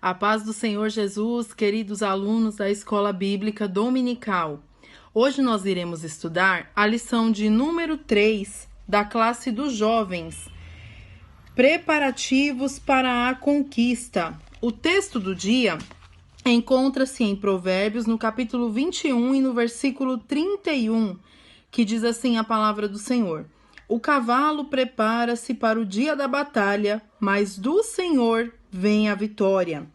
A paz do Senhor Jesus, queridos alunos da Escola Bíblica Dominical. Hoje nós iremos estudar a lição de número 3 da classe dos jovens. Preparativos para a conquista. O texto do dia encontra-se em Provérbios, no capítulo 21 e no versículo 31, que diz assim a palavra do Senhor: O cavalo prepara-se para o dia da batalha, mas do Senhor vem a vitória.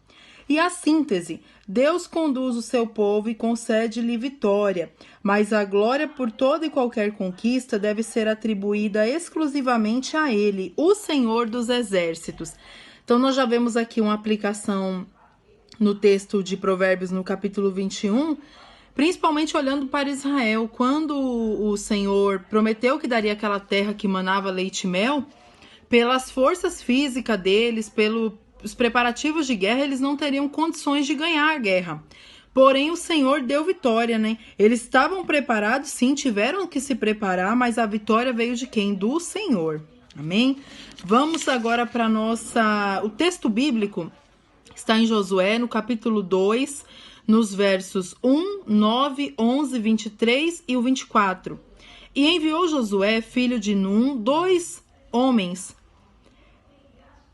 E a síntese: Deus conduz o seu povo e concede-lhe vitória, mas a glória por toda e qualquer conquista deve ser atribuída exclusivamente a Ele, o Senhor dos Exércitos. Então, nós já vemos aqui uma aplicação no texto de Provérbios, no capítulo 21, principalmente olhando para Israel. Quando o Senhor prometeu que daria aquela terra que manava leite e mel, pelas forças físicas deles, pelos preparativos de guerra, eles não teriam condições de ganhar a guerra. Porém, o Senhor deu vitória, né? Eles estavam preparados, sim, tiveram que se preparar, mas a vitória veio de quem? Do Senhor. Amém? Vamos agora para o texto bíblico. Está em Josué, no capítulo 2, nos versos 1, 9, 11, 23 e o 24. E enviou Josué, filho de Num, 2 homens,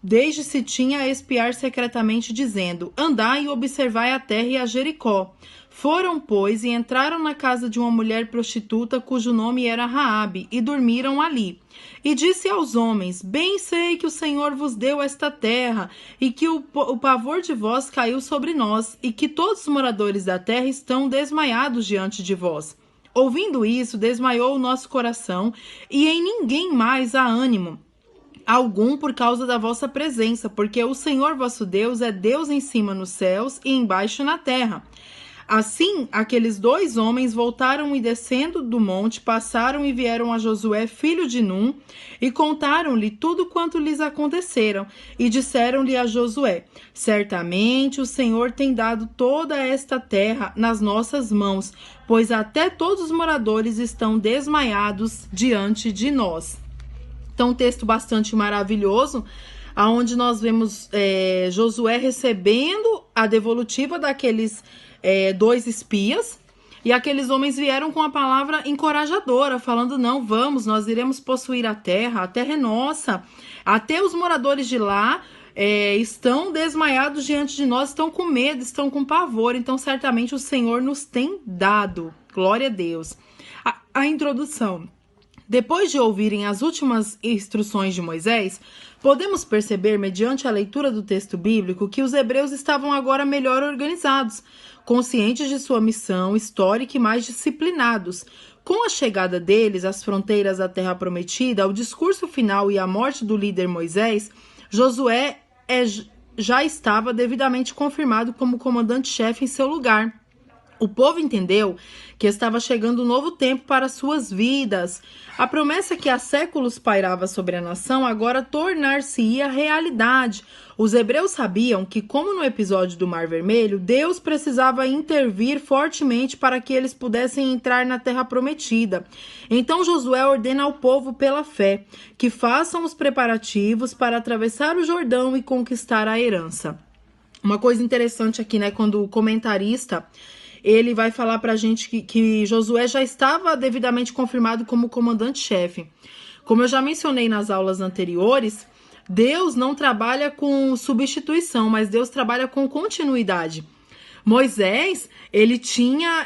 desde Sitim, a espiar secretamente, dizendo: Andai e observai a terra e a Jericó. Foram, pois, e entraram na casa de uma mulher prostituta, cujo nome era Raabe, e dormiram ali. E disse aos homens: Bem sei que o Senhor vos deu esta terra, e que o pavor de vós caiu sobre nós, e que todos os moradores da terra estão desmaiados diante de vós. Ouvindo isso, desmaiou o nosso coração, e em ninguém mais há ânimo algum por causa da vossa presença, porque o Senhor vosso Deus é Deus em cima nos céus e embaixo na terra. Assim, aqueles 2 homens voltaram e, descendo do monte, passaram e vieram a Josué, filho de Num, e contaram-lhe tudo quanto lhes aconteceram, e disseram-lhe a Josué: Certamente o Senhor tem dado toda esta terra nas nossas mãos, pois até todos os moradores estão desmaiados diante de nós. Então, um texto bastante maravilhoso, onde nós vemos Josué recebendo a devolutiva daqueles 2 espias, e aqueles homens vieram com a palavra encorajadora, falando: não, vamos, nós iremos possuir a terra é nossa, até os moradores de lá estão desmaiados diante de nós, estão com medo, estão com pavor, então certamente o Senhor nos tem dado. Glória a Deus. A introdução. Depois de ouvirem as últimas instruções de Moisés, podemos perceber, mediante a leitura do texto bíblico, que os hebreus estavam agora melhor organizados, conscientes de sua missão histórica e mais disciplinados. Com a chegada deles às fronteiras da Terra Prometida, ao discurso final e à morte do líder Moisés, Josué já estava devidamente confirmado como comandante-chefe em seu lugar. O povo entendeu que estava chegando um novo tempo para suas vidas. A promessa que há séculos pairava sobre a nação agora tornar-se-ia realidade. Os hebreus sabiam que, como no episódio do Mar Vermelho, Deus precisava intervir fortemente para que eles pudessem entrar na Terra Prometida. Então Josué ordena ao povo pela fé que façam os preparativos para atravessar o Jordão e conquistar a herança. Uma coisa interessante aqui, né, quando o comentarista ele vai falar pra gente que Josué já estava devidamente confirmado como comandante-chefe. Como eu já mencionei nas aulas anteriores, Deus não trabalha com substituição, mas Deus trabalha com continuidade. Moisés, ele tinha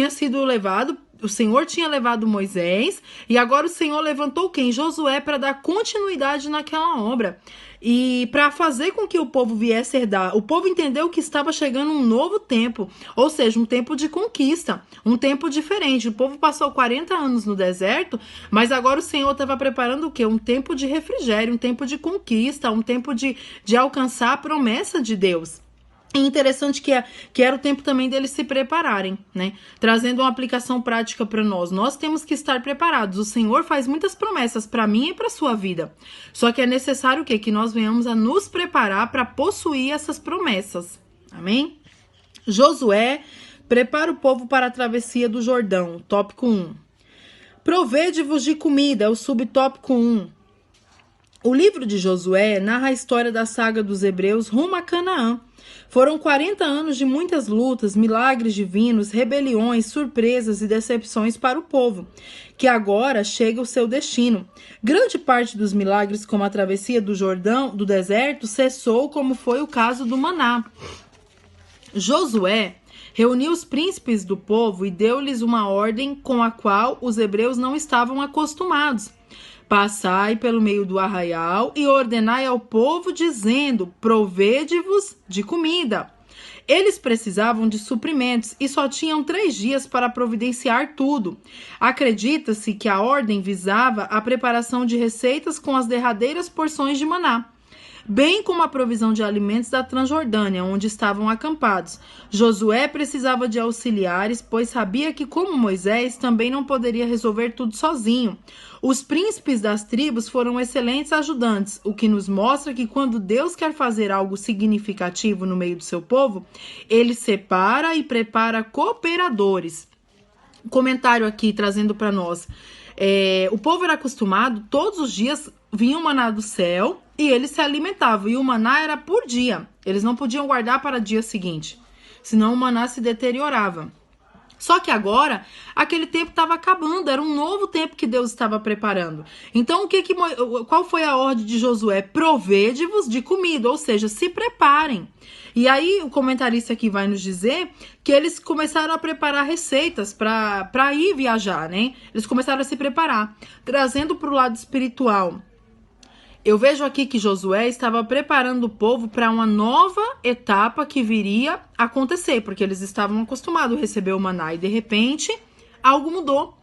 sido levado, o Senhor tinha levado Moisés, e agora o Senhor levantou quem? Josué, para dar continuidade naquela obra. E para fazer com que o povo viesse herdar, o povo entendeu que estava chegando um novo tempo, ou seja, um tempo de conquista, um tempo diferente. O povo passou 40 anos no deserto, mas agora o Senhor estava preparando o quê? Um tempo de refrigério, um tempo de conquista, um tempo de alcançar a promessa de Deus. É interessante que era o tempo também deles se prepararem, né? Trazendo uma aplicação prática para nós. Nós temos que estar preparados. O Senhor faz muitas promessas para mim e para a sua vida. Só que é necessário o quê? Que nós venhamos a nos preparar para possuir essas promessas. Amém? Josué prepara o povo para a travessia do Jordão. Tópico 1. Provede-vos de comida, é o subtópico 1. O livro de Josué narra a história da saga dos hebreus rumo a Canaã. Foram 40 anos de muitas lutas, milagres divinos, rebeliões, surpresas e decepções para o povo, que agora chega ao seu destino. Grande parte dos milagres, como a travessia do Jordão, do deserto, cessou, como foi o caso do maná. Josué reuniu os príncipes do povo e deu-lhes uma ordem com a qual os hebreus não estavam acostumados. Passai pelo meio do arraial e ordenai ao povo, dizendo: provede-vos de comida. Eles precisavam de suprimentos e só tinham 3 dias para providenciar tudo. Acredita-se que a ordem visava a preparação de receitas com as derradeiras porções de maná, bem como a provisão de alimentos da Transjordânia, onde estavam acampados. Josué precisava de auxiliares, pois sabia que, como Moisés, também não poderia resolver tudo sozinho. Os príncipes das tribos foram excelentes ajudantes, o que nos mostra que quando Deus quer fazer algo significativo no meio do seu povo, ele separa e prepara cooperadores. Comentário aqui trazendo para nós. O povo era acostumado, todos os dias vinha o maná do céu e eles se alimentavam. E o maná era por dia. Eles não podiam guardar para o dia seguinte, senão o maná se deteriorava. Só que agora, aquele tempo estava acabando, era um novo tempo que Deus estava preparando. Então, qual foi a ordem de Josué? Provede-vos de comida, ou seja, se preparem. E aí, o comentarista aqui vai nos dizer que eles começaram a preparar receitas para ir viajar, né? Eles começaram a se preparar, trazendo para o lado espiritual. Eu vejo aqui que Josué estava preparando o povo para uma nova etapa que viria a acontecer, porque eles estavam acostumados a receber o maná e de repente algo mudou.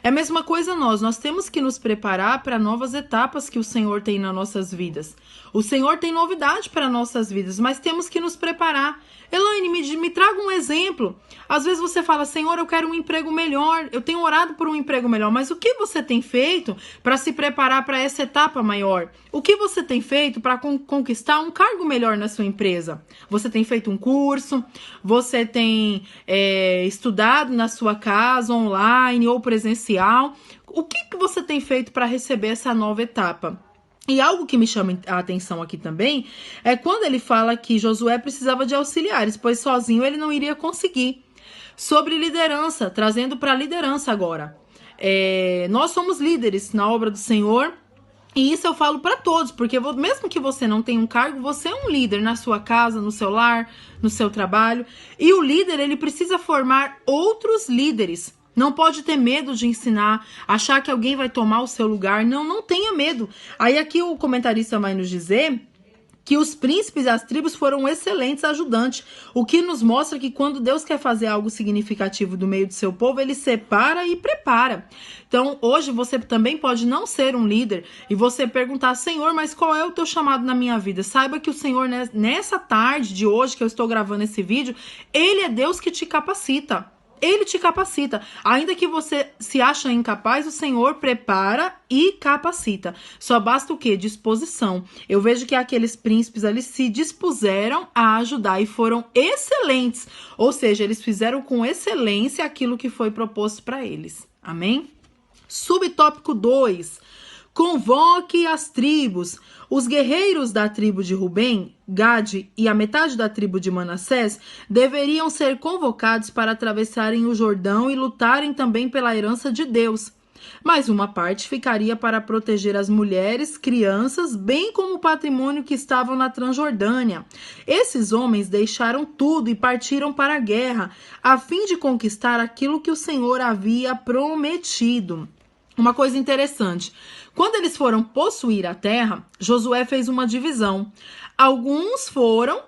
É a mesma coisa nós temos que nos preparar para novas etapas que o Senhor tem nas nossas vidas. O Senhor tem novidade para nossas vidas, mas temos que nos preparar. Elaine, me traga um exemplo. Às vezes você fala: Senhor, eu quero um emprego melhor, eu tenho orado por um emprego melhor, mas o que você tem feito para se preparar para essa etapa maior? O que você tem feito para conquistar um cargo melhor na sua empresa? Você tem feito um curso? Você tem estudado na sua casa, online ou presencial? O que você tem feito para receber essa nova etapa? E algo que me chama a atenção aqui também é quando ele fala que Josué precisava de auxiliares, pois sozinho ele não iria conseguir. Sobre liderança, trazendo para a liderança agora. Nós somos líderes na obra do Senhor, e isso eu falo para todos, porque mesmo que você não tenha um cargo, você é um líder na sua casa, no seu lar, no seu trabalho. E o líder, ele precisa formar outros líderes. Não pode ter medo de ensinar, achar que alguém vai tomar o seu lugar. Não tenha medo. Aí aqui o comentarista vai nos dizer que os príncipes das tribos foram excelentes ajudantes, o que nos mostra que quando Deus quer fazer algo significativo do meio do seu povo, ele separa e prepara. Então, hoje você também pode não ser um líder e você perguntar: Senhor, mas qual é o teu chamado na minha vida? Saiba que o Senhor, nessa tarde de hoje que eu estou gravando esse vídeo, ele é Deus que te capacita. Ele te capacita. Ainda que você se acha incapaz, o Senhor prepara e capacita. Só basta o quê? Disposição. Eu vejo que aqueles príncipes ali se dispuseram a ajudar e foram excelentes. Ou seja, eles fizeram com excelência aquilo que foi proposto para eles. Amém? Subtópico 2. Convoque as tribos. Os guerreiros da tribo de Rubem, Gade e a metade da tribo de Manassés deveriam ser convocados para atravessarem o Jordão e lutarem também pela herança de Deus. Mas uma parte ficaria para proteger as mulheres, crianças, bem como o patrimônio que estavam na Transjordânia. Esses homens deixaram tudo e partiram para a guerra, a fim de conquistar aquilo que o Senhor havia prometido. Uma coisa interessante, quando eles foram possuir a terra, Josué fez uma divisão. Alguns foram,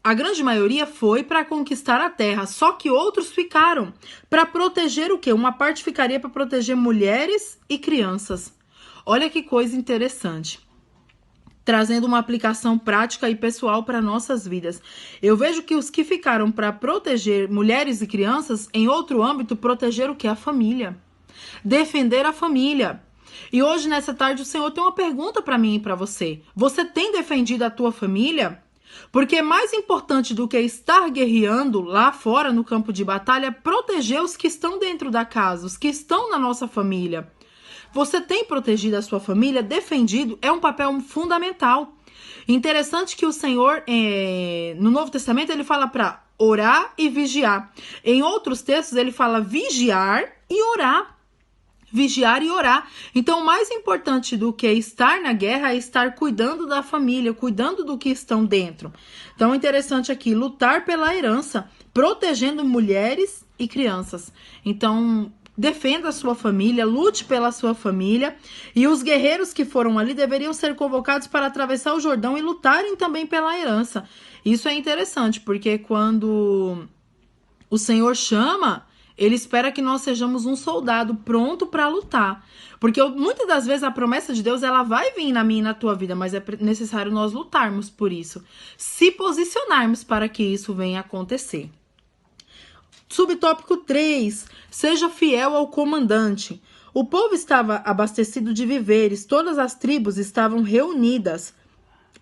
a grande maioria foi para conquistar a terra, só que outros ficaram para proteger o quê? Uma parte ficaria para proteger mulheres e crianças. Olha que coisa interessante. Trazendo uma aplicação prática e pessoal para nossas vidas. Eu vejo que os que ficaram para proteger mulheres e crianças, em outro âmbito, proteger o quê? A família. Defender a família. E hoje, nessa tarde, o Senhor tem uma pergunta para mim e para você. Você tem defendido a tua família? Porque é mais importante do que estar guerreando lá fora no campo de batalha, proteger os que estão dentro da casa, os que estão na nossa família. Você tem protegido a sua família, defendido, é um papel fundamental. Interessante que o Senhor, no Novo Testamento, ele fala para orar e vigiar. Em outros textos, ele fala vigiar e orar. Vigiar e orar. Então, o mais importante do que estar na guerra é estar cuidando da família, cuidando do que estão dentro. Então, interessante aqui, lutar pela herança, protegendo mulheres e crianças. Então, defenda a sua família, lute pela sua família. E os guerreiros que foram ali deveriam ser convocados para atravessar o Jordão e lutarem também pela herança. Isso é interessante, porque quando o Senhor chama, ele espera que nós sejamos um soldado pronto para lutar. Porque muitas das vezes a promessa de Deus ela vai vir na minha e na tua vida, mas é necessário nós lutarmos por isso. Se posicionarmos para que isso venha acontecer. Subtópico 3. Seja fiel ao comandante. O povo estava abastecido de víveres, todas as tribos estavam reunidas.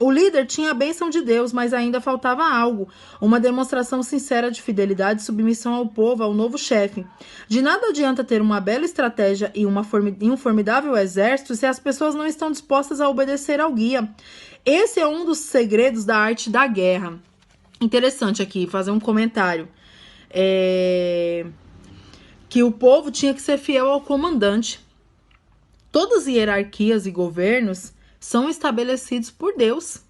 O líder tinha a bênção de Deus, mas ainda faltava algo, uma demonstração sincera de fidelidade e submissão ao povo, ao novo chefe. De nada adianta ter uma bela estratégia e um formidável exército se as pessoas não estão dispostas a obedecer ao guia. Esse é um dos segredos da arte da guerra. Interessante aqui, fazer um comentário. Que o povo tinha que ser fiel ao comandante. Todas as hierarquias e governos são estabelecidos por Deus.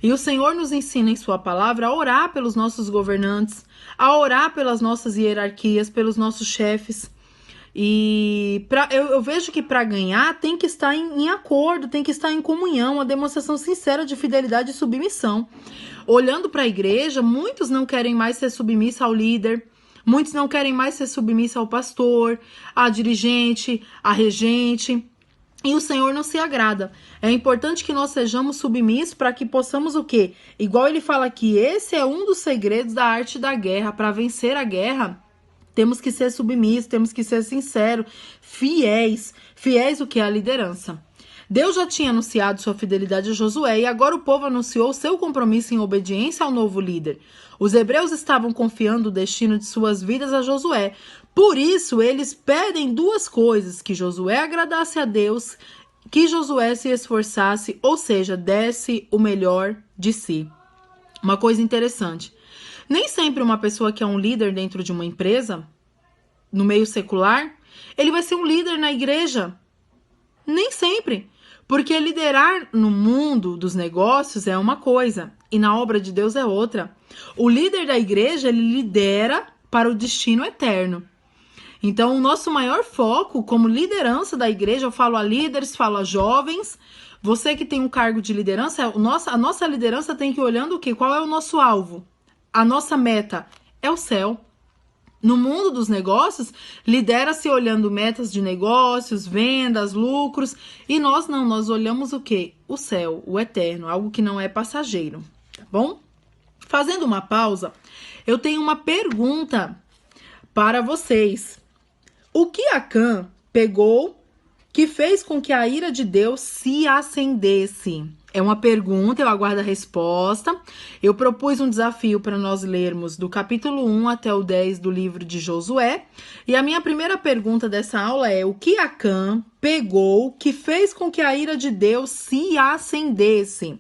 E o Senhor nos ensina em sua palavra a orar pelos nossos governantes, a orar pelas nossas hierarquias, pelos nossos chefes. E eu vejo que para ganhar tem que estar em acordo, tem que estar em comunhão, uma demonstração sincera de fidelidade e submissão. Olhando para a igreja, muitos não querem mais ser submissos ao líder, muitos não querem mais ser submissos ao pastor, à dirigente, à regente. E o Senhor não se agrada. É importante que nós sejamos submissos para que possamos o quê? Igual ele fala aqui, esse é um dos segredos da arte da guerra. Para vencer a guerra, temos que ser submissos, temos que ser sinceros, fiéis. Fiéis o que? A liderança. Deus já tinha anunciado sua fidelidade a Josué e agora o povo anunciou seu compromisso em obediência ao novo líder. Os hebreus estavam confiando o destino de suas vidas a Josué. Por isso, eles pedem duas coisas: que Josué agradasse a Deus, que Josué se esforçasse, ou seja, desse o melhor de si. Uma coisa interessante. Nem sempre uma pessoa que é um líder dentro de uma empresa, no meio secular, ele vai ser um líder na igreja. Nem sempre. Porque liderar no mundo dos negócios é uma coisa e na obra de Deus é outra. O líder da igreja, ele lidera para o destino eterno. Então, o nosso maior foco como liderança da igreja, eu falo a líderes, falo a jovens, você que tem um cargo de liderança, a nossa liderança tem que ir olhando o quê? Qual é o nosso alvo? A nossa meta é o céu. No mundo dos negócios, lidera-se olhando metas de negócios, vendas, lucros, e nós não, nós olhamos o quê? O céu, o eterno, algo que não é passageiro, tá bom? Fazendo uma pausa, eu tenho uma pergunta para vocês. O que Acã pegou que fez com que a ira de Deus se acendesse? É uma pergunta, eu aguardo a resposta. Eu propus um desafio para nós lermos do capítulo 1 até o 10 do livro de Josué. E a minha primeira pergunta dessa aula é: o que Acã pegou que fez com que a ira de Deus se acendesse?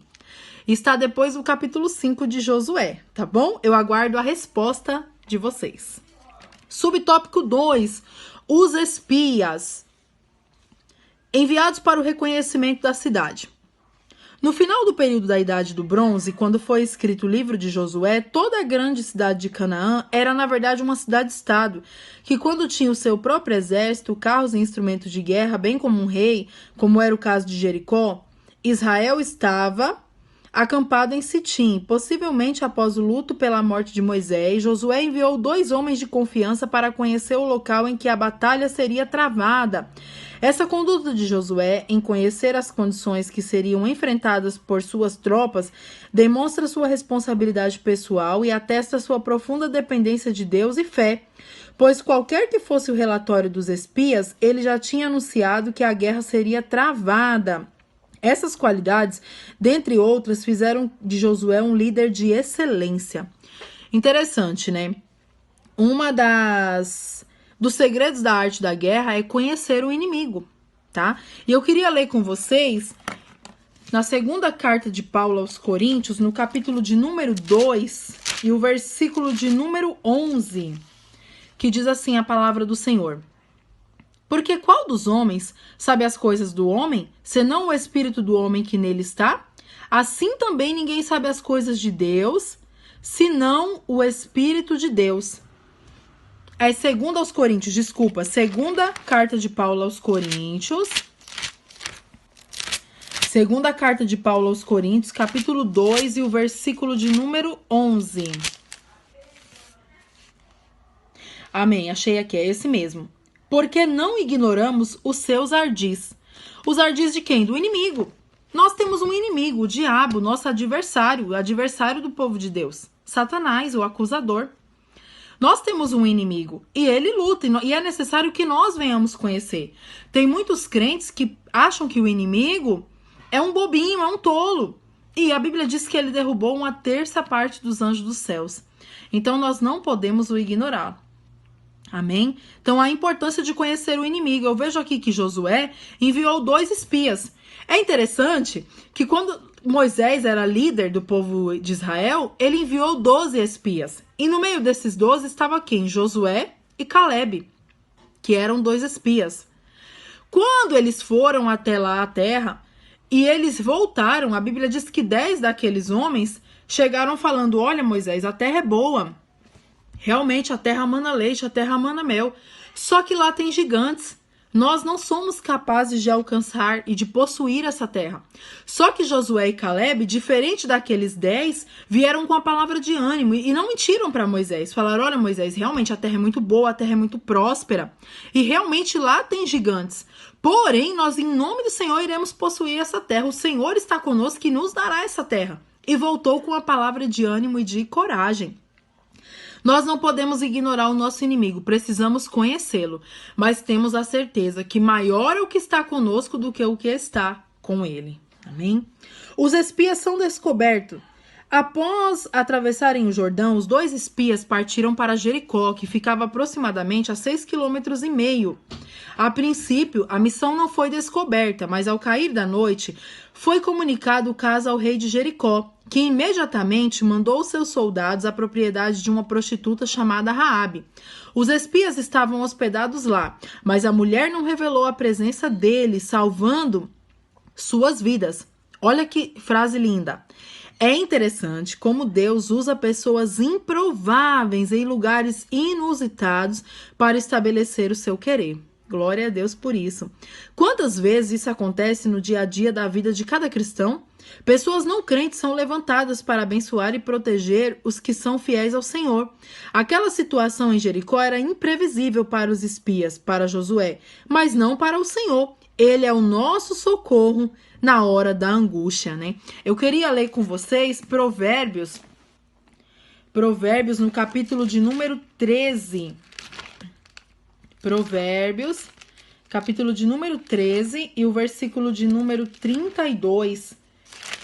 Está depois do capítulo 5 de Josué, tá bom? Eu aguardo a resposta de vocês. Subtópico 2. Os espias enviados para o reconhecimento da cidade. No final do período da Idade do Bronze, quando foi escrito o livro de Josué, toda a grande cidade de Canaã era, na verdade, uma cidade-estado, que quando tinha o seu próprio exército, carros e instrumentos de guerra, bem como um rei, como era o caso de Jericó, Israel estava acampado em Sitim. Possivelmente após o luto pela morte de Moisés, Josué enviou 2 homens de confiança para conhecer o local em que a batalha seria travada. Essa conduta de Josué em conhecer as condições que seriam enfrentadas por suas tropas demonstra sua responsabilidade pessoal e atesta sua profunda dependência de Deus e fé, pois qualquer que fosse o relatório dos espias, ele já tinha anunciado que a guerra seria travada. Essas qualidades, dentre outras, fizeram de Josué um líder de excelência. Interessante, né? Dos segredos da arte da guerra é conhecer o inimigo. tá? E eu queria ler com vocês na segunda carta de Paulo aos Coríntios, no capítulo de número 2 e o versículo de número 11, que diz assim a palavra do Senhor. Porque qual dos homens sabe as coisas do homem, senão o espírito do homem que nele está? Assim também ninguém sabe as coisas de Deus, senão o Espírito de Deus. É segunda aos Coríntios, desculpa, segunda carta de Paulo aos Coríntios. Segunda carta de Paulo aos Coríntios, capítulo 2 e o versículo de número 11. Amém, achei aqui, é esse mesmo. Porque não ignoramos os seus ardis. Os ardis de quem? Do inimigo. Nós temos um inimigo, o diabo, nosso adversário, o adversário do povo de Deus. Satanás, o acusador. Nós temos um inimigo e ele luta e é necessário que nós venhamos conhecer. Tem muitos crentes que acham que o inimigo é um bobinho, é um tolo. E a Bíblia diz que ele derrubou 1/3 dos anjos dos céus. Então nós não podemos o ignorar. Amém? Então a importância de conhecer o inimigo. Eu vejo aqui que Josué enviou 2 espias. É interessante que quando Moisés era líder do povo de Israel, ele enviou 12 espias. E no meio desses 12 estava quem? Josué e Calebe, que eram 2 espias. Quando eles foram até lá a terra e eles voltaram, a Bíblia diz que 10 daqueles homens chegaram falando: olha, Moisés, a terra é boa. Realmente a terra mana leite, a terra mana mel. Só que lá tem gigantes. Nós não somos capazes de alcançar e de possuir essa terra. Só que Josué e Calebe, diferente daqueles 10, vieram com a palavra de ânimo e não mentiram para Moisés. Falaram: olha, Moisés, realmente a terra é muito boa, a terra é muito próspera. E realmente lá tem gigantes. Porém, nós em nome do Senhor iremos possuir essa terra. O Senhor está conosco e nos dará essa terra. E voltou com a palavra de ânimo e de coragem. Nós não podemos ignorar o nosso inimigo, precisamos conhecê-lo, mas temos a certeza que maior é o que está conosco do que o que está com ele. Amém? Os espias são descobertos. Após atravessarem o Jordão, os 2 espias partiram para Jericó, que ficava aproximadamente a 6,5 km. A princípio, a missão não foi descoberta, mas ao cair da noite, foi comunicado o caso ao rei de Jericó, que imediatamente mandou seus soldados à propriedade de uma prostituta chamada Raabe. Os espias estavam hospedados lá, mas a mulher não revelou a presença deles, salvando suas vidas. Olha que frase linda. É interessante como Deus usa pessoas improváveis em lugares inusitados para estabelecer o seu querer. Glória a Deus por isso. Quantas vezes isso acontece no dia a dia da vida de cada cristão? Pessoas não crentes são levantadas para abençoar e proteger os que são fiéis ao Senhor. Aquela situação em Jericó era imprevisível para os espias, para Josué, mas não para o Senhor. Ele é o nosso socorro na hora da angústia, né? Eu queria ler com vocês Provérbios no capítulo de número 13. Provérbios, capítulo de número 13 e o versículo de número 32,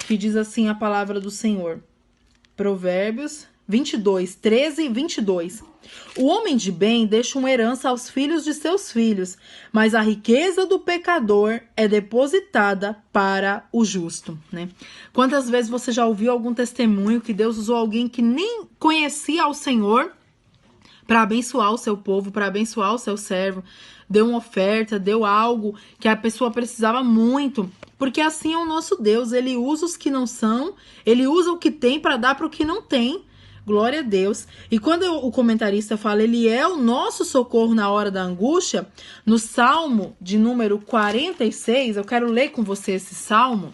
que diz assim a palavra do Senhor. Provérbios 22, 13 e 22. O homem de bem deixa uma herança aos filhos de seus filhos, mas a riqueza do pecador é depositada para o justo, né? Quantas vezes você já ouviu algum testemunho que Deus usou alguém que nem conhecia ao Senhor para abençoar o seu povo, para abençoar o seu servo, deu uma oferta, deu algo que a pessoa precisava muito, porque assim é o nosso Deus, ele usa os que não são, ele usa o que tem para dar para o que não tem. Glória a Deus. E quando o comentarista fala, ele é o nosso socorro na hora da angústia, no Salmo de número 46, eu quero ler com você esse Salmo.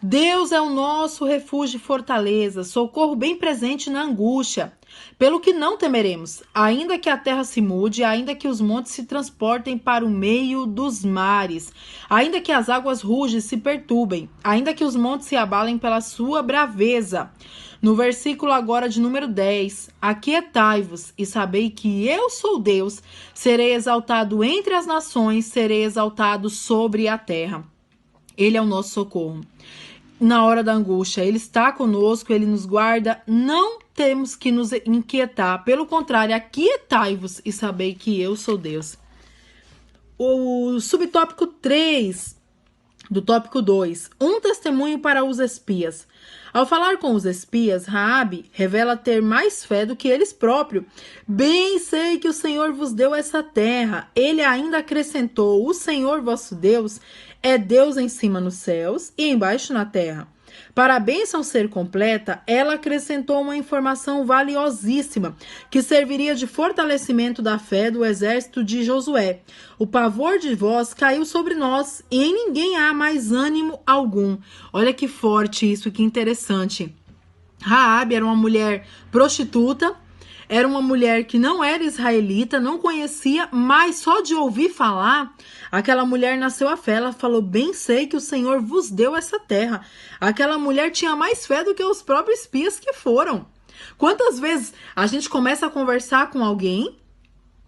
Deus é o nosso refúgio e fortaleza, socorro bem presente na angústia. Pelo que não temeremos, ainda que a terra se mude, ainda que os montes se transportem para o meio dos mares, ainda que as águas rujas se perturbem, ainda que os montes se abalem pela sua braveza. No versículo agora de número 10, aquietai-vos e sabei que eu sou Deus, serei exaltado entre as nações, serei exaltado sobre a terra. Ele é o nosso socorro. Na hora da angústia, ele está conosco, ele nos guarda, não temos que nos inquietar, pelo contrário, aquietai-vos e sabei que eu sou Deus. O subtópico 3 do tópico 2, um testemunho para os espias. Ao falar com os espias, Raabe revela ter mais fé do que eles próprios. Bem sei que o Senhor vos deu essa terra. Ele ainda acrescentou, o Senhor vosso Deus é Deus em cima nos céus e embaixo na terra. Para a bênção ser completa, ela acrescentou uma informação valiosíssima, que serviria de fortalecimento da fé do exército de Josué. O pavor de vós caiu sobre nós, e em ninguém há mais ânimo algum. Olha que forte isso, que interessante. Raabe era uma mulher prostituta, era uma mulher que não era israelita, não conhecia, mas só de ouvir falar, aquela mulher nasceu a fé. Ela falou, bem sei que o Senhor vos deu essa terra. Aquela mulher tinha mais fé do que os próprios espias que foram. Quantas vezes a gente começa a conversar com alguém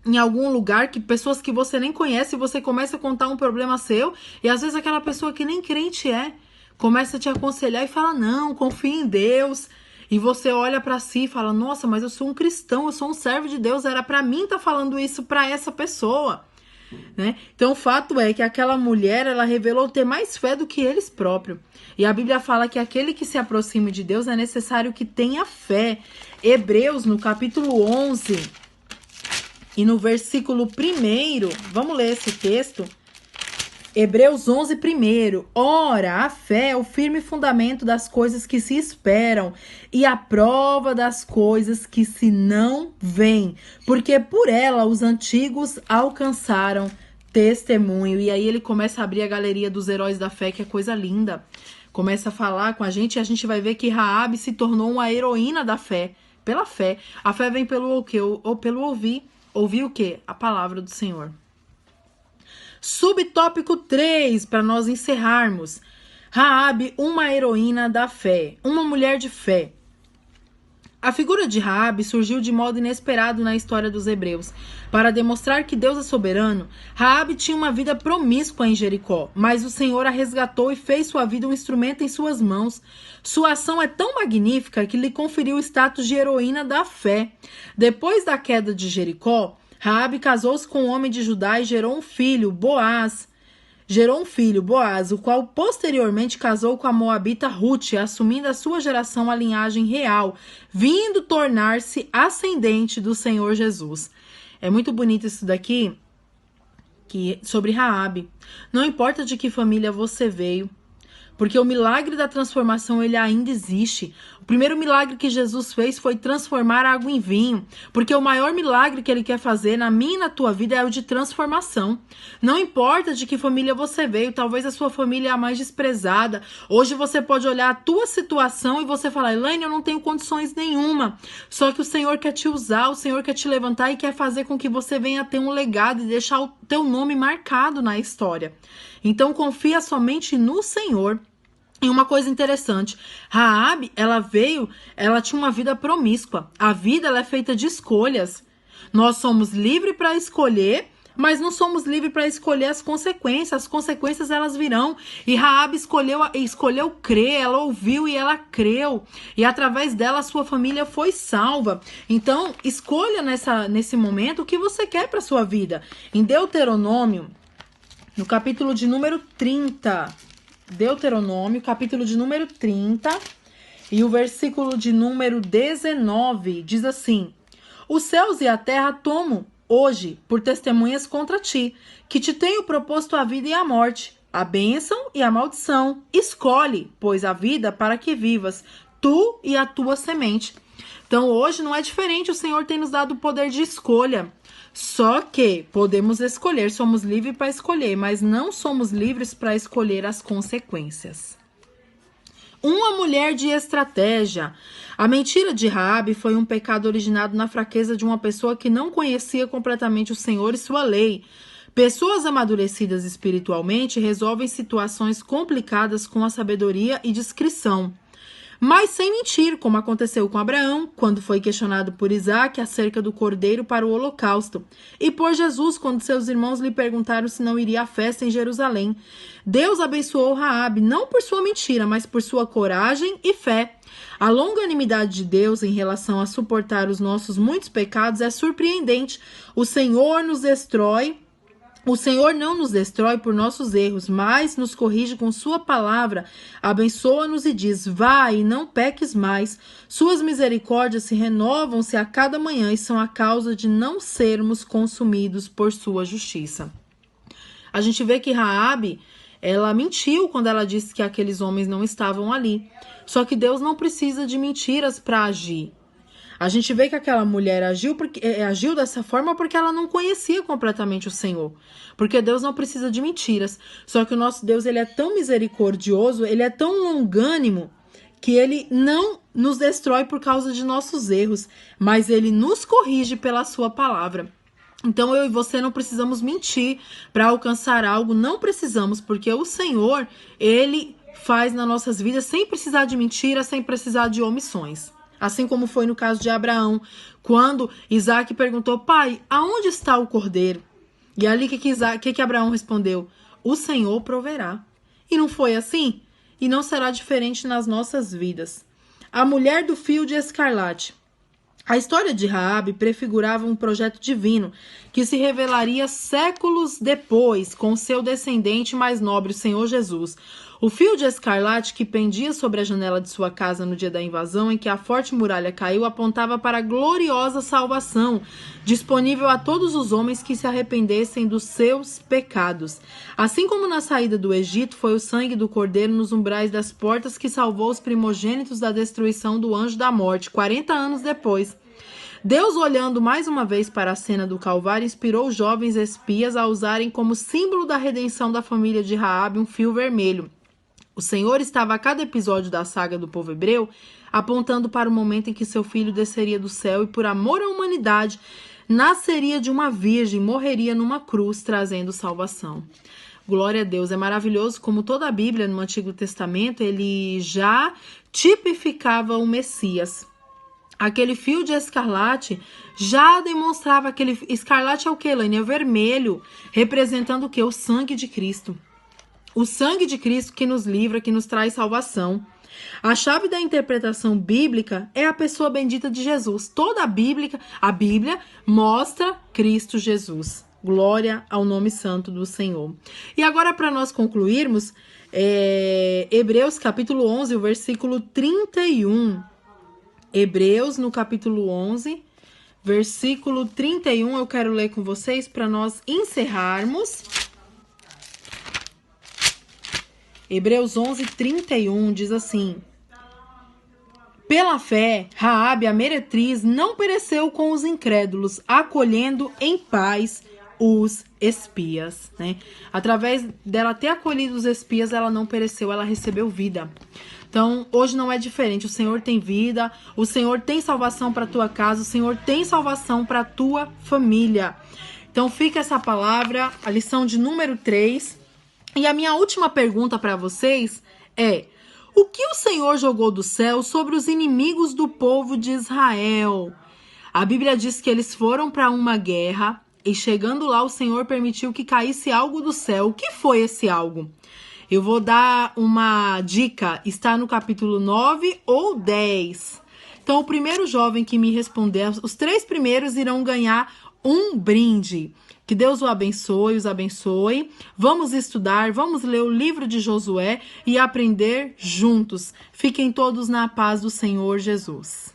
em algum lugar, que pessoas que você nem conhece, você começa a contar um problema seu, e às vezes aquela pessoa que nem crente começa a te aconselhar e fala, não, confia em Deus. E você olha para si e fala, nossa, mas eu sou um cristão, eu sou um servo de Deus, era para mim estar falando isso para essa pessoa, né? Então o fato é que aquela mulher, ela revelou ter mais fé do que eles próprios. E a Bíblia fala que aquele que se aproxime de Deus é necessário que tenha fé. Hebreus, no capítulo 11 e no versículo 1, vamos ler esse texto. Hebreus 11, 1. Ora, a fé é o firme fundamento das coisas que se esperam e a prova das coisas que se não veem, porque por ela os antigos alcançaram testemunho. E aí ele começa a abrir a galeria dos heróis da fé, que é coisa linda. Começa a falar com a gente e a gente vai ver que Raabe se tornou uma heroína da fé, pela fé. A fé vem pelo quê? Ou pelo ouvir. Ouvir o quê? A palavra do Senhor. Subtópico 3, para nós encerrarmos. Raabe, uma heroína da fé, uma mulher de fé. A figura de Raabe surgiu de modo inesperado na história dos hebreus. Para demonstrar que Deus é soberano, Raabe tinha uma vida promíscua em Jericó, mas o Senhor a resgatou e fez sua vida um instrumento em suas mãos. Sua ação é tão magnífica que lhe conferiu o status de heroína da fé. Depois da queda de Jericó, Raabe casou-se com um homem de Judá e gerou um filho, Boaz, o qual posteriormente casou com a moabita Ruth, assumindo a sua geração a linhagem real, vindo tornar-se ascendente do Senhor Jesus. É muito bonito isso daqui, sobre Raabe. Não importa de que família você veio, porque o milagre da transformação, ele ainda existe. O primeiro milagre que Jesus fez foi transformar água em vinho, porque o maior milagre que ele quer fazer na minha e na tua vida é o de transformação. Não importa de que família você veio, talvez a sua família é a mais desprezada. Hoje você pode olhar a tua situação e você falar, Elaine, eu não tenho condições nenhuma. Só que o Senhor quer te usar, o Senhor quer te levantar e quer fazer com que você venha ter um legado e deixar o teu nome marcado na história. Então confia somente no Senhor. E uma coisa interessante, Raabe, ela tinha uma vida promíscua. A vida, ela é feita de escolhas. Nós somos livres para escolher, mas não somos livres para escolher as consequências. As consequências, elas virão. E Raabe escolheu crer, ela ouviu e ela creu. E através dela, a sua família foi salva. Então, escolha nesse momento o que você quer para sua vida. Em Deuteronômio, no capítulo de número 30... Deuteronômio, capítulo de número 30 e o versículo de número 19 diz assim: os céus e a terra tomo hoje por testemunhas contra ti, que te tenho proposto a vida e a morte, a bênção e a maldição. Escolhe, pois, a vida para que vivas, tu e a tua semente. Então hoje não é diferente, o Senhor tem nos dado o poder de escolha. Só que podemos escolher, somos livres para escolher, mas não somos livres para escolher as consequências. Uma mulher de estratégia. A mentira de Raabe foi um pecado originado na fraqueza de uma pessoa que não conhecia completamente o Senhor e sua lei. Pessoas amadurecidas espiritualmente resolvem situações complicadas com a sabedoria e discrição, mas sem mentir, como aconteceu com Abraão, quando foi questionado por Isaac acerca do cordeiro para o holocausto, e por Jesus, quando seus irmãos lhe perguntaram se não iria à festa em Jerusalém. Deus abençoou Raabe, não por sua mentira, mas por sua coragem e fé. A longanimidade de Deus em relação a suportar os nossos muitos pecados é surpreendente. O Senhor nos destrói O Senhor não nos destrói por nossos erros, mas nos corrige com sua palavra, abençoa-nos e diz: vai e não peques mais. Suas misericórdias se renovam-se a cada manhã e são a causa de não sermos consumidos por sua justiça. A gente vê que Raabe, ela mentiu quando ela disse que aqueles homens não estavam ali. Só que Deus não precisa de mentiras para agir. A gente vê que aquela mulher agiu dessa forma porque ela não conhecia completamente o Senhor. Porque Deus não precisa de mentiras. Só que o nosso Deus, ele é tão misericordioso, ele é tão longânimo, que ele não nos destrói por causa de nossos erros, mas ele nos corrige pela sua palavra. Então eu e você não precisamos mentir para alcançar algo, não precisamos, porque o Senhor, ele faz nas nossas vidas sem precisar de mentiras, sem precisar de omissões. Assim como foi no caso de Abraão, quando Isaac perguntou: pai, aonde está o cordeiro? E ali que Abraão respondeu: o Senhor proverá. E não foi assim? E não será diferente nas nossas vidas. A mulher do fio de escarlate. A história de Raabe prefigurava um projeto divino que se revelaria séculos depois com seu descendente mais nobre, o Senhor Jesus. O fio de escarlate que pendia sobre a janela de sua casa no dia da invasão em que a forte muralha caiu apontava para a gloriosa salvação, disponível a todos os homens que se arrependessem dos seus pecados. Assim como na saída do Egito foi o sangue do cordeiro nos umbrais das portas que salvou os primogênitos da destruição do anjo da morte, 40 anos depois. Deus, olhando mais uma vez para a cena do Calvário, inspirou os jovens espias a usarem como símbolo da redenção da família de Raabe um fio vermelho. O Senhor estava a cada episódio da saga do povo hebreu apontando para o momento em que seu filho desceria do céu e, por amor à humanidade, nasceria de uma virgem, morreria numa cruz, trazendo salvação. Glória a Deus. É maravilhoso como toda a Bíblia no Antigo Testamento, ele já tipificava o Messias. Aquele fio de escarlate já demonstrava, aquele escarlate é o que, Elaine? É vermelho, representando o que? O sangue de Cristo. O sangue de Cristo que nos livra, que nos traz salvação. A chave da interpretação bíblica é a pessoa bendita de Jesus. Toda a Bíblia mostra Cristo Jesus. Glória ao nome santo do Senhor. E agora, para nós concluirmos, Hebreus capítulo 11, o versículo 31. Hebreus, no capítulo 11, versículo 31, eu quero ler com vocês para nós encerrarmos. Hebreus 11, 31 diz assim: pela fé, Raabe, a meretriz, não pereceu com os incrédulos, acolhendo em paz os espias, né? Através dela ter acolhido os espias, ela não pereceu, ela recebeu vida. Então, hoje não é diferente. O Senhor tem vida, o Senhor tem salvação para a tua casa, o Senhor tem salvação para a tua família. Então, fica essa palavra, a lição de número 3. E a minha última pergunta para vocês é: o que o Senhor jogou do céu sobre os inimigos do povo de Israel? A Bíblia diz que eles foram para uma guerra e, chegando lá, o Senhor permitiu que caísse algo do céu. O que foi esse algo? Eu vou dar uma dica, está no capítulo 9 ou 10. Então, o primeiro jovem que me responder, os 3 primeiros irão ganhar um brinde. Que Deus o abençoe, os abençoe. Vamos estudar, vamos ler o livro de Josué e aprender juntos. Fiquem todos na paz do Senhor Jesus.